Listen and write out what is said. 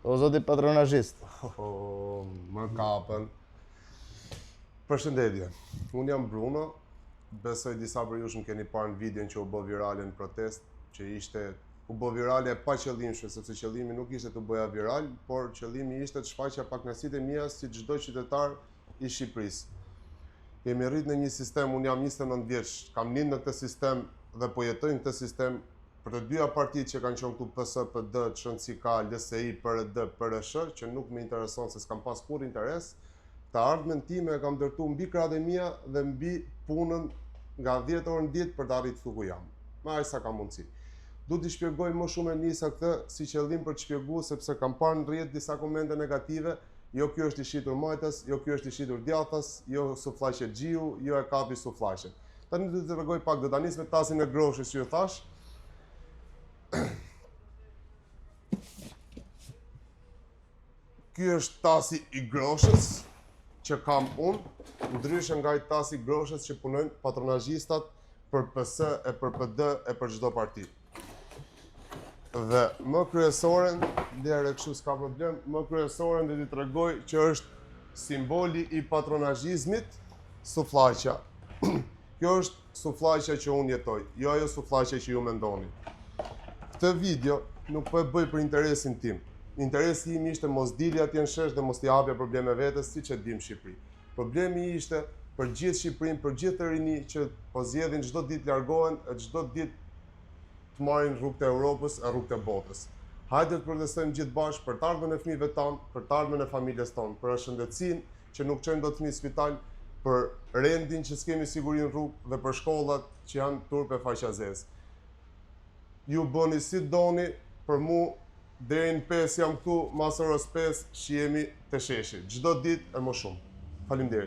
O zoti patronazhist. Më kapën. Përshëndetje. Unë jam Bruno. Besoj disa për jush më keni parë në videon që u bë virale në protest, që ishte u bë virale pa qëllimshme, sepse qëllimi nuk ishte të bëja viral, por qëllimi ishte të shfaqja pakënaqësitë e mia si çdo qytetar i Shqipërisë. Kemi rritë në një sistem, unë jam 29 vjeç, kam lind në këtë sistem dhe po jetoj në këtë sistem për të dyja partitë që kanë qenë këtu PS, PD, ÇNCK, LSI, PRD, PRSH, që nuk më intereson se s'kam pas kur interes, të ardhmen time e kam ndërtu mbi krahët e mia dhe mbi punën nga 10 orë në ditë për të arritur këtu ku jam. Me aq sa kam mundësi. Du t'i shpjegoj më shumë e nisa këtë si qëllim për të shpjeguar, sepse kam parë në rrjet disa komente negative. Jo ky është i shitur majtas, jo ky është i shitur djathtas, jo sufllaqe xhiu, jo e kapi sufllaqe. Tani do t'ju tregoj pak, do ta nis me tasin e groshës që ju thash. Ky është tasi i groshës që kam unë, ndryshe nga i tasi i groshës që punojnë patronazhistat për PS e për PD e për çdo parti. Dhe më kryesoren, deri kështu s'ka problem, më kryesoren do t'i tregoj që është simboli i patronazhizmit sufllaqja. Kjo është sufllaqja që unë jetoj, jo ajo sufllaqja që ju mendoni. Këtë video nuk po e bëj për interesin tim. Interesi im ishte mos dilja atje në shesh dhe mos t'i hapja probleme vetes, siç e dim në Shqipëri. Problemi ishte për gjithë Shqipërinë, për gjithë të rinj që po zgjedhin çdo ditë largohen, e çdo ditë të marrin rrugët e Europës, e rrugët e botës. Hajde të protestojmë gjithë bashkë për të ardhmen e fëmijëve tanë, për të ardhmen e familjes tonë, për shëndetësinë që nuk çojnë dot fëmijë në spital, për rendin që s'kemi siguri në rrugë dhe për shkollat që janë turpe faqazes. Ju bëni si doni, për mu deri në 5 jam këtu, mas orës 5 shihemi te sheshi. Çdo ditë e më shumë. Faleminderit.